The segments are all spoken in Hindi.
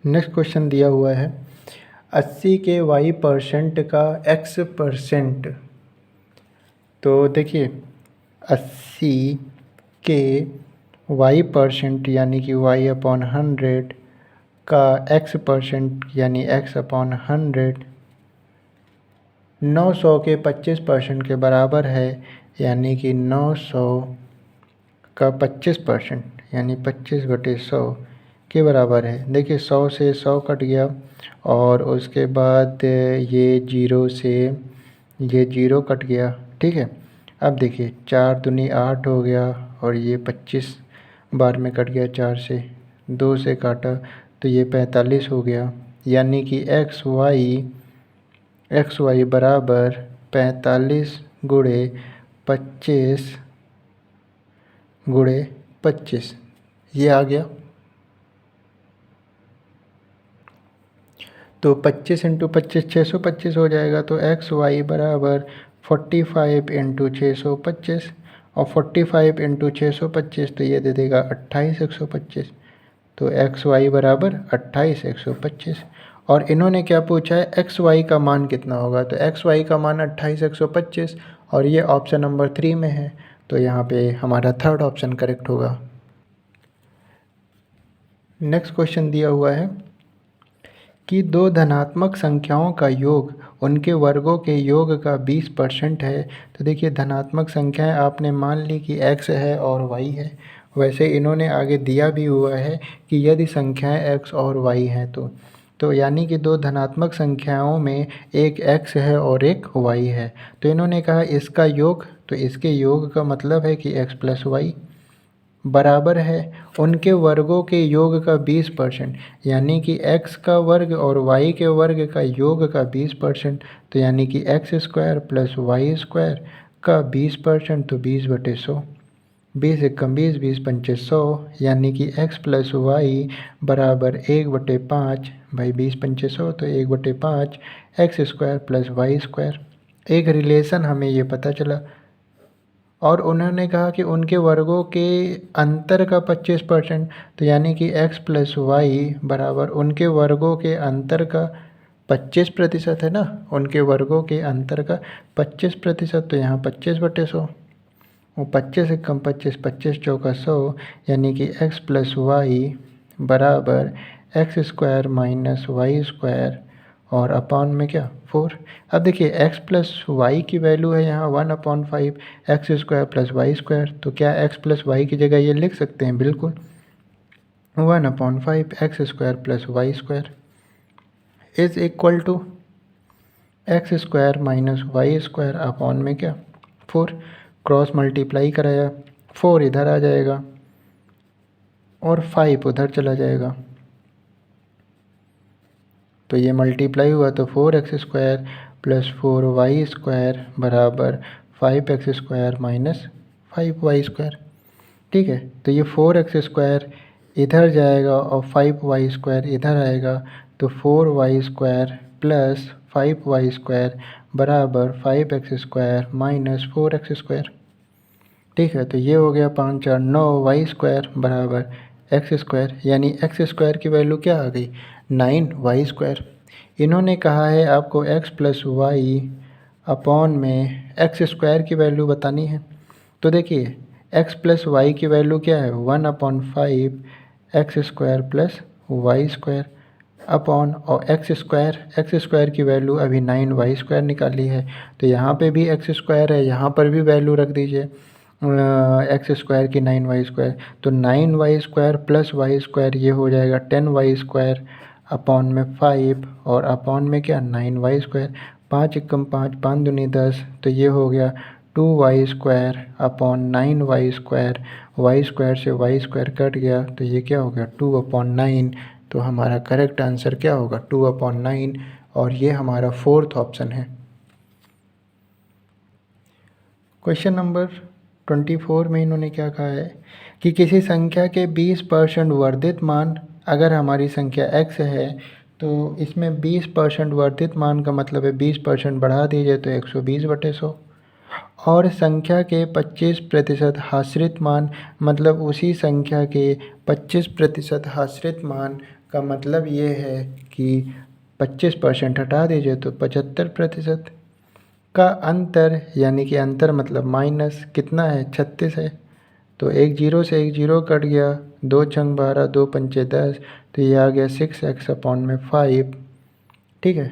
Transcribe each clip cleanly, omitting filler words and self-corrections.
नेक्स्ट क्वेश्चन दिया हुआ है 80 के y% का x%। तो देखिए 80 के y% यानी कि y/100 का x% यानी x/100 900 के 25% के बराबर है, यानी कि 900 का 25% यानी 25/100 के बराबर है। देखिए 100 से 100 कट गया और उसके बाद ये 0 से ये 0 कट गया, ठीक है। अब देखिए 4 दूनी 8 हो गया और ये 25 बार में कट गया, 4 से 2 से काटा तो ये 45 हो गया, यानी कि एक्स वाई बराबर 45 गुणे 25 गुणे 25 ये आ गया। तो 25 इंटू 25 625 हो जाएगा। तो एक्स वाई बराबर 45 इंटू 625 और 45 इंटू 625 तो ये दे देगा 28,125। तो एक्स वाई बराबर 28,125। और इन्होंने क्या पूछा है, एक्स वाई का मान कितना होगा। तो एक्स वाई का मान 28,125 और ये ऑप्शन नंबर 3 में है, तो यहाँ पे हमारा थर्ड ऑप्शन करेक्ट होगा। नेक्स्ट क्वेश्चन दिया हुआ है कि दो धनात्मक संख्याओं का योग उनके वर्गों के योग का 20% है। तो देखिए धनात्मक संख्याएं आपने मान ली कि x है और y है, वैसे इन्होंने आगे दिया भी हुआ है कि यदि संख्याएं x और y हैं तो यानी कि दो धनात्मक संख्याओं में एक x है और एक y है। तो इन्होंने कहा इसका योग, तो इसके योग का मतलब है कि x प्लस वाई बराबर है उनके वर्गों के योग का 20%, यानी कि x का वर्ग और y के वर्ग का योग का 20%। तो यानी कि x² प्लस वाई स्क्वायर का 20%, तो 20/100। 20 एकम 20, 20 पंचे 100, यानी कि x प्लस वाई बराबर 1/5 भाई 20 पंचे 100, तो 1/5 x² प्लस वाई स्क्वायर। एक रिलेशन हमें ये पता चला। और उन्होंने कहा कि उनके वर्गों के अंतर का 25%, तो यानी कि x प्लस वाई बराबर उनके वर्गों के अंतर का 25% है ना, उनके वर्गों के अंतर का 25%। तो यहाँ 25/100 और 25 एकम 25, 25 चौका 100, यानी कि x प्लस वाई बराबर x² माइनस वाई स्क्वायर और अपॉन में क्या 4। अब देखिए x प्लस वाई की वैल्यू है यहाँ 1/5 x² प्लस वाई स्क्वायर। तो क्या x प्लस वाई की जगह ये लिख सकते हैं, बिल्कुल 1/5 x² plus Y square is equal to x² minus Y square upon में क्या 4। क्रॉस मल्टीप्लाई कराया, 4 इधर आ जाएगा और 5 उधर चला जाएगा, तो ये मल्टीप्लाई हुआ तो 4x² प्लस 4y² बराबर 5x² माइनस 5y²। ठीक है, तो ये 4x² इधर जाएगा और 5y² इधर आएगा, तो 4y² प्लस 5y² बराबर 5x² माइनस 4x²। ठीक है, तो ये हो गया 5 4 9 y² बराबर x², यानी x² की वैल्यू क्या आ गई 9y²। इन्होंने कहा है आपको x प्लस वाई अपॉन में x² की वैल्यू बतानी है। तो देखिए x प्लस वाई की वैल्यू क्या है 1/5 x² प्लस y² अपॉन और x² की वैल्यू अभी 9y² निकाली है, तो यहाँ पे भी x² है, यहाँ पर भी वैल्यू रख दीजिए x² की 9y², तो 9y² प्लस y² ये हो जाएगा 10y² अपॉन में 5 और अपॉन में क्या 9y²। 5 एकम 5, 5 दूनी 10, तो ये हो गया 2y² अपॉन 9y²। y² से y² कट गया, तो ये क्या हो गया 2/9। तो हमारा करेक्ट आंसर क्या होगा 2/9, और ये हमारा फोर्थ ऑप्शन है। क्वेश्चन नंबर 24 में इन्होंने क्या कहा है कि किसी संख्या के 20% वर्धित मान, अगर हमारी संख्या x है तो इसमें 20% वर्धित मान का मतलब है 20% बढ़ा दीजिए तो 120/100। और संख्या के 25% आश्रित मान, मतलब उसी संख्या के 25% आश्रित मान का मतलब ये है कि 25% हटा दीजिए तो 75% का अंतर, यानी कि अंतर मतलब माइनस कितना है, 36 है। तो एक जीरो से एक जीरो कट गया, 2×12 2×5 10, तो ये आ गया 6x/5, ठीक है।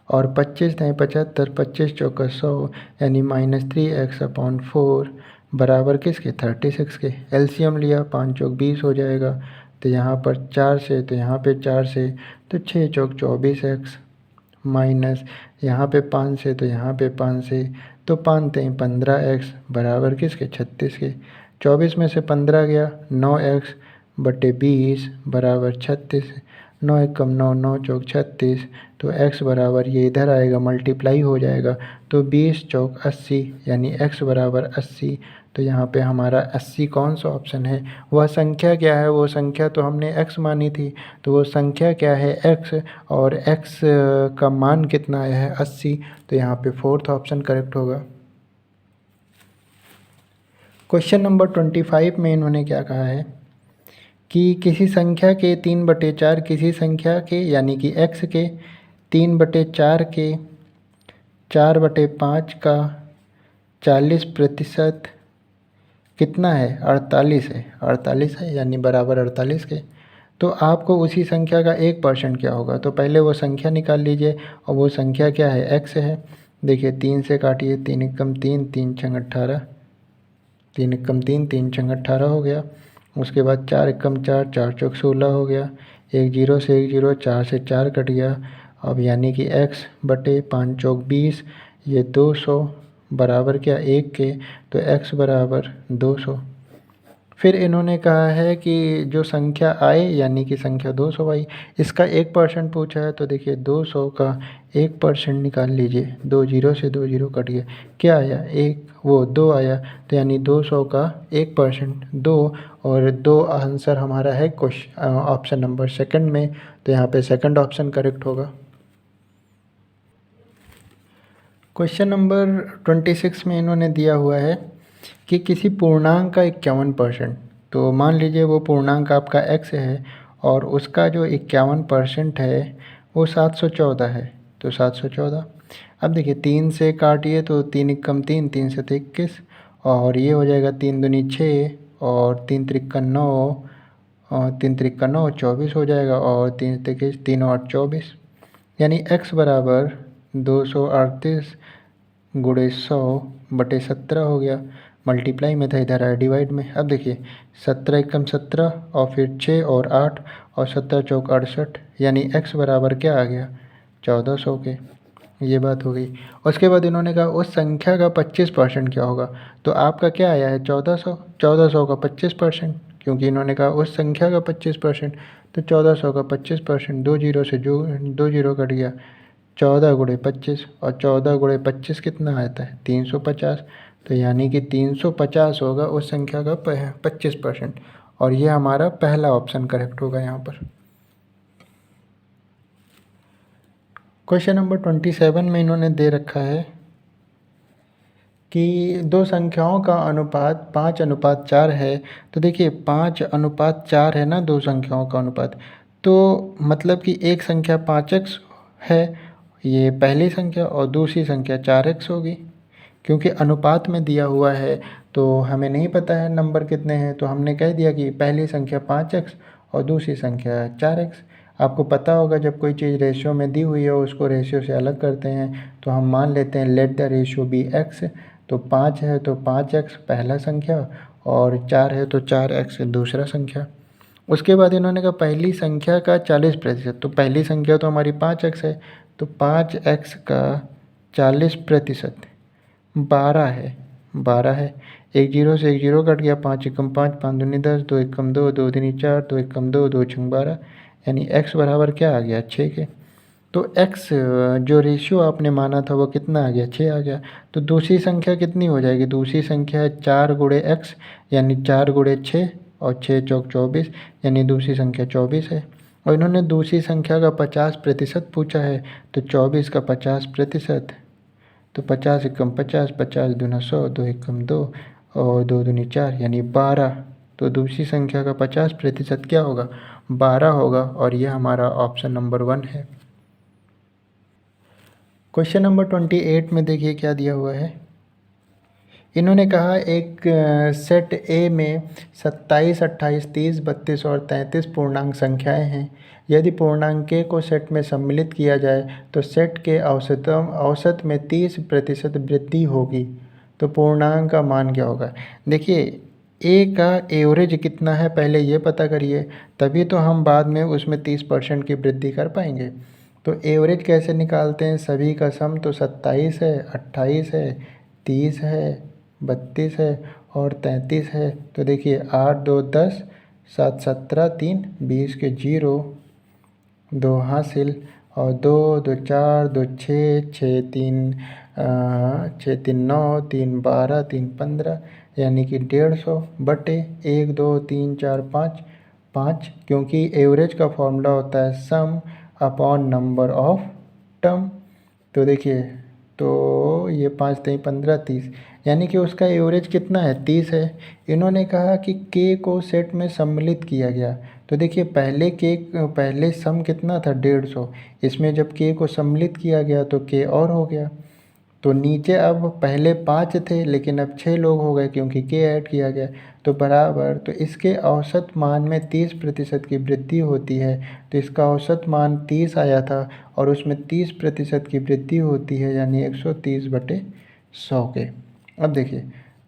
और 25×75 25×4 यानी -3x/4 बराबर किसके, 36 के। एलसीएम लिया, 5×4 20 हो जाएगा, तो यहाँ पर 4 से तो यहाँ पे 4 से, तो 6×4 24x माइनस यहाँ पे 5 से तो यहाँ पे 5 से, तो 5×3 15x बराबर किसके, 36 के। 24 में से 15 गया, 9x/20 बराबर 36, 9×1 9 9×4 36, तो x बराबर ये इधर आएगा, मल्टीप्लाई हो जाएगा, तो 20×4 80 यानी x बराबर 80। तो यहाँ पे हमारा 80 कौन सा ऑप्शन है, वह संख्या क्या है, वो संख्या तो हमने x मानी थी, तो वो संख्या क्या है, x, और x का मान कितना आया है, 80। तो यहाँ पे फोर्थ ऑप्शन करेक्ट होगा। क्वेश्चन नंबर 25 में इन्होंने क्या कहा है कि किसी संख्या के 3/4 किसी संख्या के, यानी कि x के 3/4 के 4/5 का 40% कितना है, 48 है, 48 है यानी बराबर 48 के। तो आपको उसी संख्या का 1% क्या होगा, तो पहले वो संख्या निकाल लीजिए, और वो संख्या क्या है, x है। देखिए 3 से काटिए, 3×3 3×18, 3×3 3×18 हो गया। उसके बाद 4×4 4×4 16 हो गया। एक जीरो से एक जीरो, 4 से 4 कट गया। अब यानी कि x/5×4 20, ये 200 बराबर क्या, 1 के, तो x बराबर 200। फिर इन्होंने कहा है कि जो संख्या आए, यानी कि संख्या 200 आई, इसका 1% पूछा है। तो देखिए 200 का 1% निकाल लीजिए, 2 जीरो से 2 जीरो कट गया, क्या आया, 1, वो 2 आया, तो यानी 200 का 1% 2, और 2 आंसर हमारा है क्वेश्चन ऑप्शन नंबर सेकंड में, तो यहाँ पे सेकंड ऑप्शन करेक्ट होगा। क्वेश्चन नंबर 26 में इन्होंने दिया हुआ है कि किसी पूर्णांक का 51%, तो मान लीजिए वो पूर्णांक आपका x है, और उसका जो 51% है वो 714 है, तो 714। अब देखिए 3 से काटिए, तो 3×3 3 से 21, और ये हो जाएगा 3×2 6, और 3×3 9, और 3×3 9 24 हो जाएगा, और 3×3 3×8 24, यानी x बराबर 238 गुणे 100/17 हो गया। मल्टीप्लाई में था, इधर आया डिवाइड में। अब देखिए 17×17, और फिर 6 और 8, और 17×4 68, यानी x बराबर क्या आ गया, 1400 के। ये बात हो गई। उसके बाद इन्होंने कहा उस संख्या का 25% क्या होगा, तो आपका क्या आया है, 1400, 1400 का 25%, क्योंकि इन्होंने कहा उस संख्या का 25%, तो 1400 का 25%, 2 जीरो से जो 2 जीरो कट गया, 14×25, और 14×25 कितना आता है, 350। तो यानी कि 350 होगा उस संख्या का 25%, और ये हमारा पहला ऑप्शन करेक्ट होगा यहाँ पर। क्वेश्चन नंबर 27 में इन्होंने दे रखा है कि दो संख्याओं का अनुपात 5:4 है। तो देखिए 5:4 है ना, दो संख्याओं का अनुपात, तो मतलब कि एक संख्या 5x है, ये पहली संख्या, और दूसरी संख्या 4x होगी। क्योंकि अनुपात में दिया हुआ है, तो हमें नहीं पता है नंबर कितने हैं, तो हमने कह दिया कि पहली संख्या 5x और दूसरी संख्या 4x। आपको पता होगा जब कोई चीज़ रेशियो में दी हुई है, उसको रेशियो से अलग करते हैं, तो हम मान लेते हैं let the ratio be x। तो 5 है तो 5x पहला संख्या, और 4 है तो 4x दूसरा संख्या। उसके बाद इन्होंने कहा पहली संख्या का 40%, तो पहली संख्या तो हमारी 5x है, तो 5x का 40% 12 है, 12 है। एक जीरो से एक जीरो कट गया, 5×5 5×2 10, 2×1 2 2×3 4, 2×1 2 2×12, यानी x बराबर क्या आ गया, 6 के। तो x जो रेशियो आपने माना था वो कितना आ गया, 6 आ गया। तो दूसरी संख्या कितनी हो जाएगी, दूसरी संख्या है 4×x, यानी 4×6, और 6×4 24, यानी दूसरी संख्या 24 है। और इन्होंने दूसरी संख्या का 50% पूछा है, तो 24 का 50%, तो 50 एकम 50, 50 दूना 100, 2 एकम 2 और 2 दूनी 4 यानी 12। तो दूसरी संख्या का 50% क्या होगा? 12 होगा और यह हमारा ऑप्शन नंबर 1 है। क्वेश्चन नंबर 28 में देखिए क्या दिया हुआ है। इन्होंने कहा एक सेट ए में 27, 28, 30, 32 और 33 पूर्णांक संख्याएं हैं। यदि पूर्णांक के को सेट में सम्मिलित किया जाए तो सेट के औसत में 30% वृद्धि होगी। तो पूर्णांक का मान क्या होगा? देखिए ए का एवरेज कितना है पहले ये पता करिए, तभी तो हम बाद में उसमें 30% की वृद्धि कर पाएंगे। तो एवरेज कैसे निकालते हैं? सभी का सम तो 27 है, 28 है, 30 है, 32 है और 33 है। तो देखिए 8 2 10, 7 17, 3 20 के 0, 2 हासिल और 2 2 4, 2 6, 6 3 6 3 9, 3 12, 3 15 यानी कि 150 बटे 1 2 3 4 5 5, क्योंकि एवरेज का फॉर्मूला होता है सम अपॉन नंबर ऑफ टर्म। तो देखिए तो ये 5 3 15 30 यानी कि उसका एवरेज कितना है? 30 है। इन्होंने कहा कि के को सेट में सम्मिलित किया गया। तो देखिए पहले सम कितना था? 150। इसमें जब के को सम्मिलित किया गया तो के और हो गया। तो नीचे अब पहले 5 थे लेकिन अब 6 लोग हो गए क्योंकि के ऐड किया गया। तो बराबर, तो इसके औसत मान में 30% की वृद्धि होती है। तो इसका औसत मान 30 आया था और उसमें 30% की वृद्धि होती है यानी 130/100 के। अब देखिए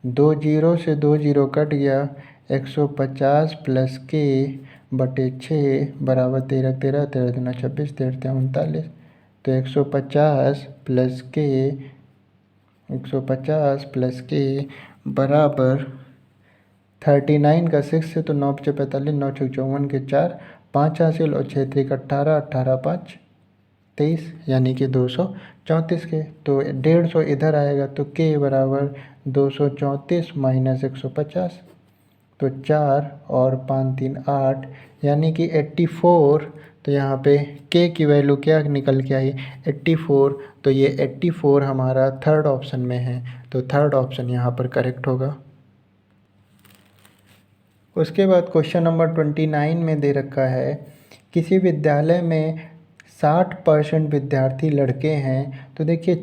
2 जीरो से 2 जीरो कट गया, 150 प्लस के बटे 6 बराबर 13 13 13 दूना 26 13 39। तो 150 प्लस के 150 प्लस के बराबर 39 का 6 से तो 9 5 45, 9 6 54 के 4, 5 हासिल और 6 3 18, 18 5 23 यानी कि 234 के। तो 150 इधर आएगा तो के बराबर 234 माइनस 150, तो 4 और 5 3 8 यानी कि 84। तो यहाँ पे के की वैल्यू क्या निकल के आई? 84। तो ये 84 हमारा थर्ड ऑप्शन में है। तो थर्ड ऑप्शन यहाँ पर करेक्ट होगा। उसके बाद क्वेश्चन नंबर 29 में दे रखा है किसी विद्यालय में 60% विद्यार्थी लड़के हैं। तो देखिए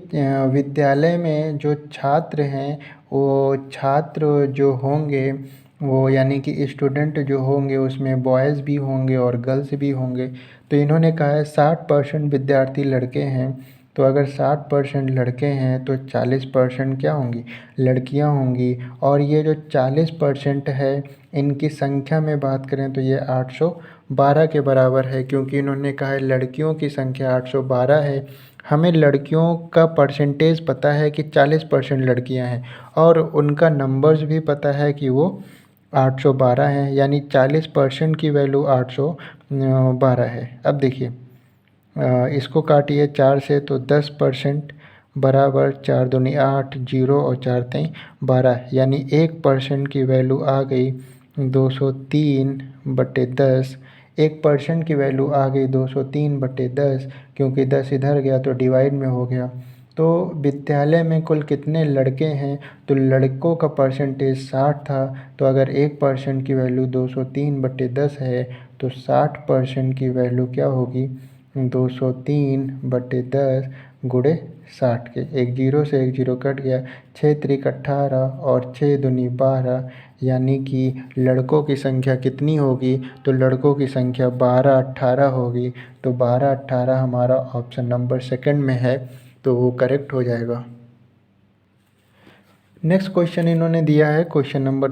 विद्यालय में जो छात्र हैं वो छात्र जो होंगे वो यानी कि स्टूडेंट जो होंगे उसमें बॉयज़ भी होंगे और गर्ल्स भी होंगे। तो इन्होंने कहा है 60% विद्यार्थी लड़के हैं। तो अगर 60% लड़के हैं तो 40% क्या होंगी? लड़कियां होंगी। और ये जो 40% है इनकी संख्या में बात करें तो ये 812 के बराबर है, क्योंकि इन्होंने कहा है लड़कियों की संख्या 812 है। हमें लड़कियों का परसेंटेज पता है कि 40% लड़कियां हैं और उनका नंबर्स भी पता है कि वो 812 हैं, यानी 40% की वैल्यू 812 है। अब देखिए इसको काटिए 4 से तो 10% बराबर 4 दूनी 8, 0 और 4 तेई 12 यानी 1% की वैल्यू आ गई 203/10। 1% की वैल्यू आ गई 203/10, क्योंकि 10 इधर गया तो डिवाइड में हो गया। तो विद्यालय में कुल कितने लड़के हैं? तो लड़कों का परसेंटेज 60 था। तो अगर 1% की वैल्यू 203/10 है तो 60% की वैल्यू क्या होगी? 203/10 गुणे 60 के। एक जीरो से एक जीरो कट गया, 6 3 18 और 6 दूनी 12 यानी कि लड़कों की संख्या कितनी होगी? तो लड़कों की संख्या 12 18 होगी। तो 12 18 हमारा ऑप्शन नंबर सेकंड में है, तो वो करेक्ट हो जाएगा। नेक्स्ट क्वेश्चन इन्होंने दिया है क्वेश्चन नंबर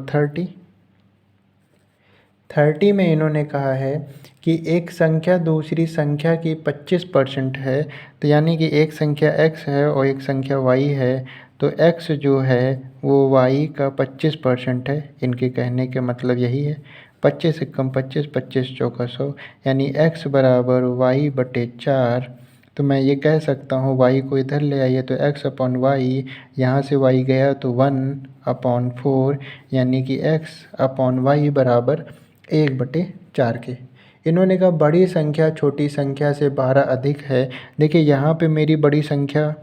30 में इन्होंने कहा है कि एक संख्या दूसरी संख्या की 25% है। तो यानी कि एक संख्या x है और एक संख्या y है। तो x जो है वो y का 25% है। इनके कहने के मतलब यही है। 25 एकम 25, 25 चौका 100 यानी x बराबर y/4। तो मैं ये कह सकता हूँ y को इधर ले आइए तो x/y, यहाँ से y गया तो 1/4 यानी कि x/y बराबर 1/4 के। इन्होंने कहा बड़ी संख्या छोटी संख्या से 12 अधिक है। देखिए यहाँ पे मेरी बड़ी संख्या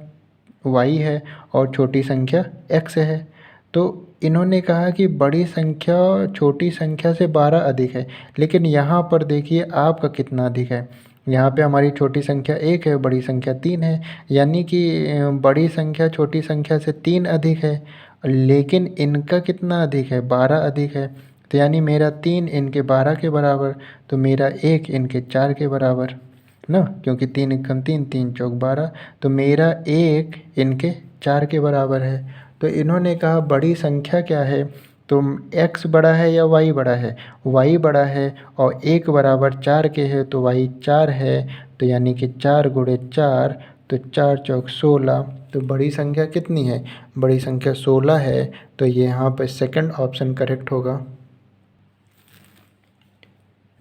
y है और छोटी संख्या x है। तो इन्होंने कहा कि बड़ी संख्या छोटी संख्या से 12 अधिक है, लेकिन यहाँ पर देखिए आपका कितना अधिक है। यहाँ पे हमारी छोटी संख्या 1 है, बड़ी संख्या 3 है, यानी कि बड़ी संख्या छोटी संख्या से 3 अधिक है, लेकिन इनका कितना अधिक है, 12 अधिक है। तो यानी मेरा 3 इनके 12 के बराबर, तो मेरा 1 इनके 4 के बराबर ना, क्योंकि 3 एकम 3, 3 चौक 12, तो मेरा 1 इनके 4 के बराबर है। तो इन्होंने कहा बड़ी संख्या क्या है, तो x बड़ा है या y बड़ा है, y बड़ा है और 1 बराबर 4 के है, तो y 4 है। तो यानी कि 4 गुणे 4, तो 4 चौक 16। तो बड़ी संख्या कितनी है, बड़ी संख्या 16 है। तो ये यहाँ पर सेकंड ऑप्शन करेक्ट होगा।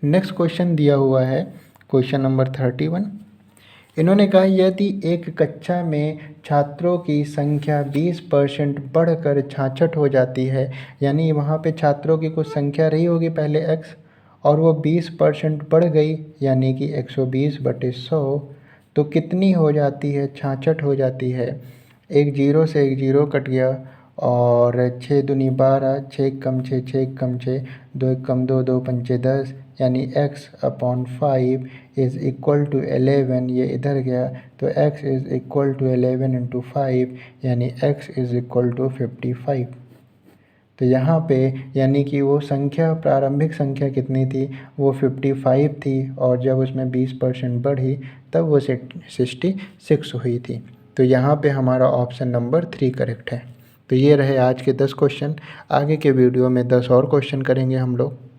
नेक्स्ट क्वेश्चन दिया हुआ है, क्वेश्चन नंबर 31। इन्होंने कहा यदि एक कक्षा में छात्रों की संख्या 20% बढ़कर 66 हो जाती है, यानी वहाँ पे छात्रों की कुछ संख्या रही होगी पहले x, और वो 20% बढ़ गई, यानी कि 120/100, तो कितनी हो जाती है, 66 हो जाती है। एक जीरो से एक जीरो कट गया, और 6 दूनी 12, 6 कम 6, 6 कम 6, 2 कम 2, 2 पंचे 10, यानी x/5 इज़ इक्वल टू 11। ये इधर गया, तो x इज़ इक्वल टू 11 × 5, यानी x इज़ इक्वल टू 55। तो यहाँ पे यानी कि वो संख्या, प्रारंभिक संख्या कितनी थी, वो 55 थी, और जब उसमें 20% बढ़ी तब वो 66 हुई थी। तो यहाँ पे हमारा ऑप्शन नंबर 3 करेक्ट है। तो ये रहे आज के 10 क्वेश्चन। आगे के वीडियो में 10 और क्वेश्चन करेंगे हम लोग।